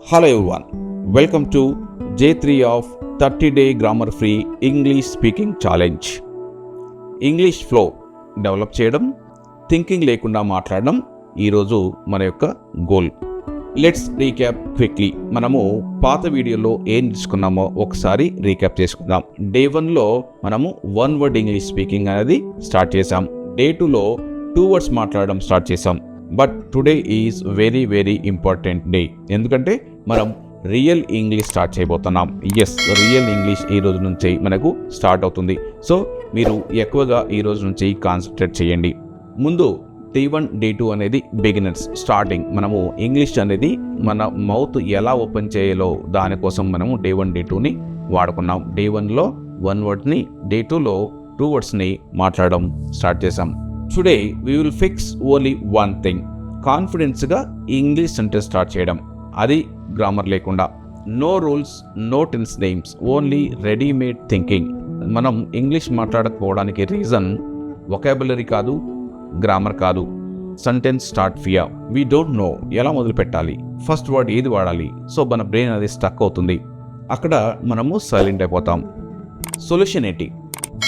Hello everyone, welcome to J3 of 30-day grammar free English speaking challenge. English flow develop చేయడం, thinking లేకుండా మాట్లాడడం ఈరోజు మన యొక్క గోల్. Let's recap quickly. మనము పాత వీడియోలో ఏం తీసుకున్నామో ఒకసారి రీక్యాప్ చేసుకుందాం. డే 1లో మనము వన్ వర్డ్ ఇంగ్లీష్ స్పీకింగ్ అనేది స్టార్ట్ చేసాం. డే 2లో 2 words మాట్లాడడం స్టార్ట్ చేసాం. But today is very very important day. ఎందుకంటే మనం రియల్ ఇంగ్లీష్ స్టార్ట్ చేయబోతున్నాం. ఎస్, రియల్ ఇంగ్లీష్ ఈ రోజు నుంచి మనకు స్టార్ట్ అవుతుంది. సో మీరు ఎక్కువగా ఈ రోజు నుంచి కాన్సన్ట్రేట్ చేయండి. ముందు డే 1 డే 2 అనేది బిగినర్స్ స్టార్టింగ్. మనము ఇంగ్లీష్ అనేది మన మౌత్ ఎలా ఓపెన్ చేయాలో దానికోసం మనము డే 1 డే 2ని వాడుకున్నాం. డే 1లో 1 wordని, డే 2లో 2 wordsని మాట్లాడడం స్టార్ట్ చేసాం. Today we will fix only one thing. కాన్ఫిడెన్స్గా ఇంగ్లీష్ సెంటెన్స్ స్టార్ట్ చేయడం, అది గ్రామర్ లేకుండా. No rules, no tense names, only readymade thinking. మనం ఇంగ్లీష్ మాట్లాడకపోవడానికి రీజన్ వొకాబులరీ కాదు, గ్రామర్ కాదు, sentence start fear. We don't know ఎలా మొదలు పెట్టాలి, ఫస్ట్ వర్డ్ ఏది వాడాలి. సో మన బ్రెయిన్ అది స్టక్ అవుతుంది. అక్కడ మనము సైలెంట్ అయిపోతాం. సొల్యూషన్ ఏంటి?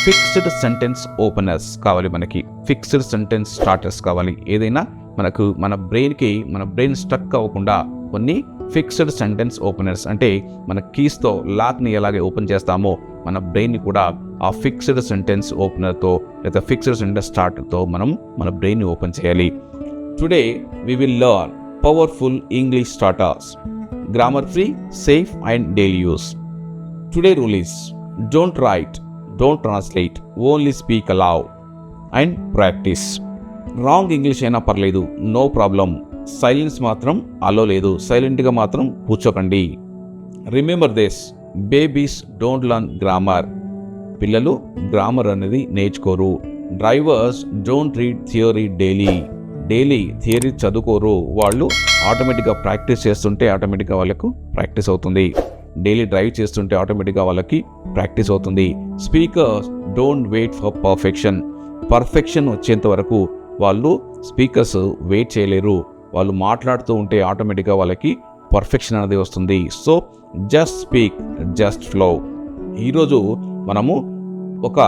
ఫిక్స్డ్ సెంటెన్స్ ఓపెనర్స్ కావాలి మనకి, ఫిక్స్డ్ సెంటెన్స్ స్టార్టర్స్ కావాలి. ఏదైనా మనకు మన బ్రెయిన్ స్టక్ అవ్వకుండా కొన్ని ఫిక్స్డ్ సెంటెన్స్ ఓపెనర్స్, అంటే మన కీస్తో లాక్ని ఎలాగే ఓపెన్ చేస్తామో మన బ్రెయిన్ని కూడా ఆ ఫిక్స్డ్ సెంటెన్స్ ఓపెనర్తో లేదా ఫిక్స్డ్ సెంటెన్స్ స్టార్టర్తో మనం మన బ్రెయిన్ని ఓపెన్ చేయాలి. Today we will learn powerful English starters, grammar free, safe and daily use. Today rule is don't write, don't translate, only speak allowed and practice. Wrong English అయినా పర్లేదు, no problem. Silence మాత్రం అలో లేదు, సైలెంట్గా మాత్రం కూర్చోకండి. Remember this, babies don't learn grammar. పిల్లలు grammar అనేది నేర్చుకోరు. Drivers don't read theory daily theory చదువుకోరు. వాళ్ళు ఆటోమేటిక్గా ప్రాక్టీస్ చేస్తుంటే ఆటోమేటిక్గా వాళ్ళకు ప్రాక్టీస్ అవుతుంది. డైలీ డ్రైవ్ చేస్తుంటే ఆటోమేటిక్గా వాళ్ళకి ప్రాక్టీస్ అవుతుంది. Speakers don't wait for perfection వచ్చేంత వరకు వాళ్ళు స్పీకర్స్ వెయిట్ చేయలేరు. వాళ్ళు మాట్లాడుతూ ఉంటే ఆటోమేటిక్గా వాళ్ళకి పర్ఫెక్షన్ అనేది వస్తుంది. So just speak, just flow. ఈరోజు మనము ఒక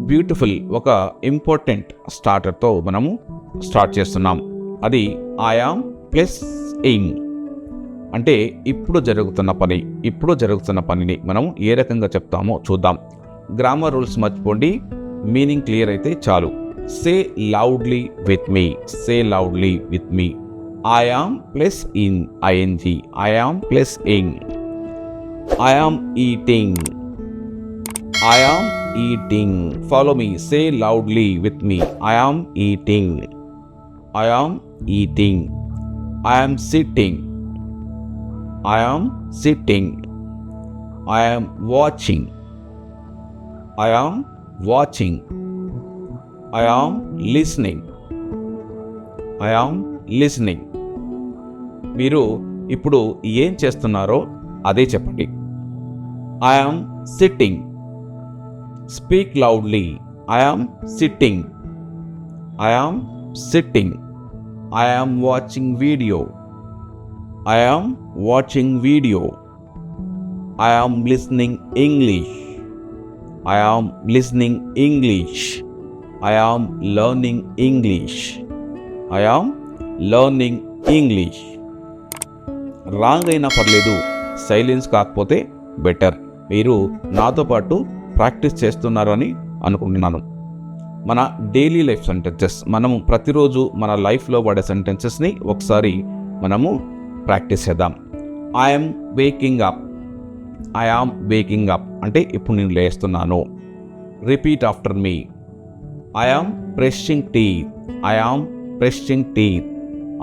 బ్యూటిఫుల్, ఒక ఇంపార్టెంట్ స్టార్టర్తో మనము స్టార్ట్ చేస్తున్నాం. అది ఐ యామ్ ప్లస్ ఎయిమ్. అంటే ఇప్పుడు జరుగుతున్న పనిని మనం ఏ రకంగా చెప్తామో చూద్దాం. గ్రామర్ రూల్స్ మర్చిపోండి, మీనింగ్ క్లియర్ అయితే చాలు. Say loudly with me. I am plus in ING, I am plus in. I am eating. Follow me, say loudly with me. I am eating. I am sitting. I am sitting. I am watching. I am listening. మీరు ఇప్పుడు ఏం చేస్తున్నారో అదే చెప్పండి. I am sitting. Speak loudly. I am sitting. I am watching video. I am watching video. I am listening English. I am learning English. Wrong అయినా పర్లేదు, silence కాకపోతే better. మీరు నాతో పాటు ప్రాక్టీస్ చేస్తున్నారు అని అనుకుంటున్నాను. మన డైలీ లైఫ్ సెంటెన్సెస్, మనము ప్రతిరోజు మన లైఫ్లో వాడే సెంటెన్సెస్ని ఒకసారి మనము ప్రాక్టీస్ చేద్దాం. ఐఎమ్ వేకింగ్ అప్ అంటే ఇప్పుడు నేను లేస్తున్నాను. Repeat after me. I'm brushing teeth.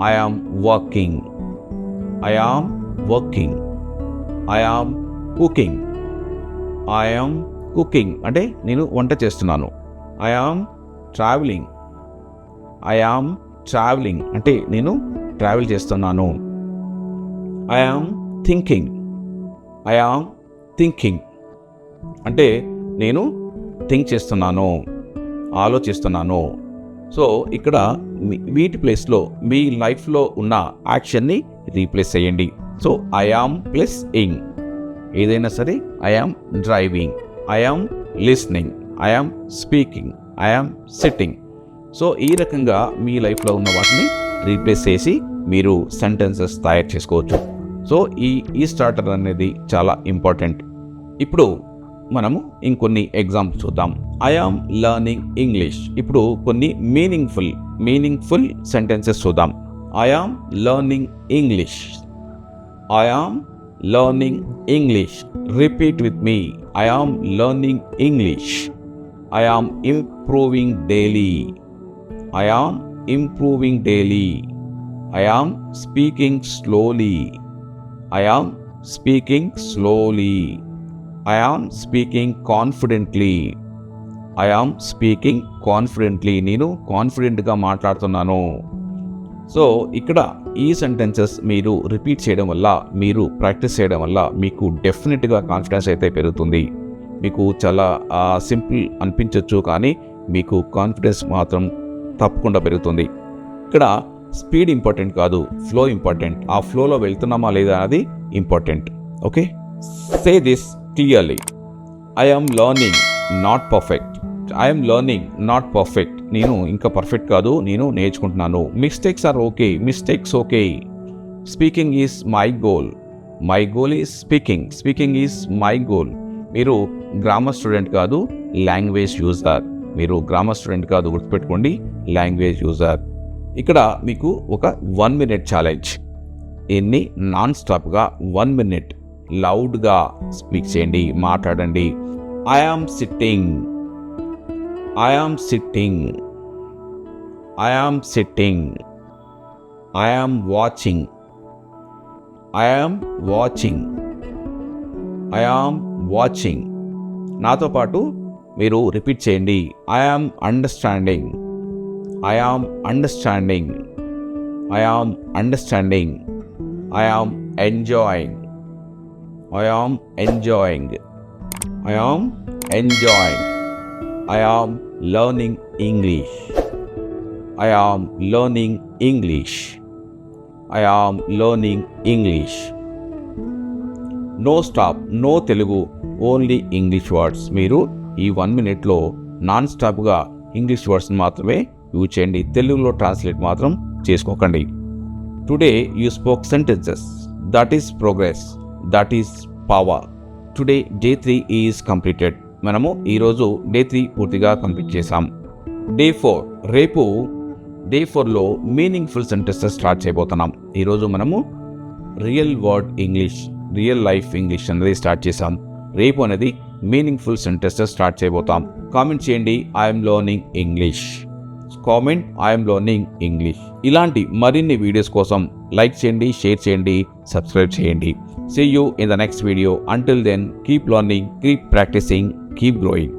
I'm working. I'm cooking అంటే నేను వంట చేస్తున్నాను. ఐఎమ్ ట్రావెలింగ్ అంటే నేను ట్రావెల్ చేస్తున్నాను. I am thinking అంటే నేను థింక్ చేస్తున్నాను, ఆలోచిస్తున్నాను. సో ఇక్కడ వీటి ప్లేస్లో మీ లైఫ్లో ఉన్న యాక్షన్ని రీప్లేస్ చేయండి. So I am plus ing, ఏదైనా సరే I am driving, I am listening, I am speaking, I am sitting. So ఈ రకంగా మీ లైఫ్లో ఉన్న వాటిని రీప్లేస్ చేసి మీరు సెంటెన్సెస్ తయారు చేసుకోవచ్చు. సో ఈ స్టార్టర్ అనేది చాలా ఇంపార్టెంట్. ఇప్పుడు మనము ఇంకొన్ని ఎగ్జాంపుల్స్ చూద్దాం. I am learning English. ఇప్పుడు కొన్ని మీనింగ్ఫుల్ సెంటెన్సెస్ చూద్దాం. I am learning English. I am learning English. Repeat with me. I am learning English. I am improving daily. I am improving daily. I am speaking slowly. I am speaking slowly. I am speaking confidently. I am speaking confidently. నేను కాన్ఫిడెంట్గా మాట్లాడుతున్నాను. So ఇక్కడ ఈ sentences మీరు repeat చేయడం వల్ల, మీరు practice చేయడం వల్ల మీకు డెఫినెట్గా కాన్ఫిడెన్స్ అయితే పెరుగుతుంది. మీకు చాలా సింపుల్ అనిపించవచ్చు, కానీ మీకు కాన్ఫిడెన్స్ మాత్రం తప్పకుండా పెరుగుతుంది. ఇక్కడ స్పీడ్ ఇంపార్టెంట్ కాదు, ఫ్లో ఇంపార్టెంట్. ఆ ఫ్లోలో వెళ్తున్నామా లేదా అనేది important. Okay, say this clearly. I am learning, not perfect. I am learning, not perfect. నేను ఇంకా పర్ఫెక్ట్ కాదు, నేను నేర్చుకుంటున్నాను. Mistakes are okay, mistakes okay. Speaking is my goal. My goal is speaking. Speaking is my goal. మీరు grammar student కాదు, language user. మీరు grammar student కాదు, గుర్తుపెట్టుకోండి, లాంగ్వేజ్ యూజర్. ఇక్కడ మీకు ఒక 1 minute ఛాలెంజ్. ఎన్ని నాన్ స్టాప్గా 1 minute లౌడ్గా స్పీక్ చేయండి, మాట్లాడండి. I am sitting. I am sitting. I am sitting. I am watching. I am watching. I am watching. నాతో పాటు మీరు రిపీట్ చేయండి. I am understanding. I am understanding. I am understanding. I am enjoying. I am enjoying. I am enjoying. I am learning English. I am learning English. I am learning English. No stop, no Telugu, only English words. మీరు ఈ 1 minuteలో non స్టాప్గా English words మాత్రమే use చేయండి. తెలుగులో translate మాత్రం చేసుకోకండి. Today you spoke sentences. That is progress. That is power. Today day 3 is completed. మనము ఈరోజు డే 3 పూర్తిగా కంప్లీట్ చేసాం. డే 4, రేపు డే 4లో మీనింగ్ఫుల్ సెంటెన్సెస్ స్టార్ట్ చేయబోతున్నాం. ఈరోజు మనము real word English, real life English అనేది స్టార్ట్ చేసాం. రేపు అనేది మీనింగ్ఫుల్ సెంటెన్సెస్ స్టార్ట్ చేయబోతాం. కామెంట్ చేయండి, I'm learning English. Comment, I'm learning English. ఇలాంటి మరిన్ని వీడియోస్ కోసం లైక్ చేయండి, షేర్ చేయండి, సబ్స్క్రైబ్ చేయండి. See you in the next video. Until then, keep learning, keep practicing, keep growing.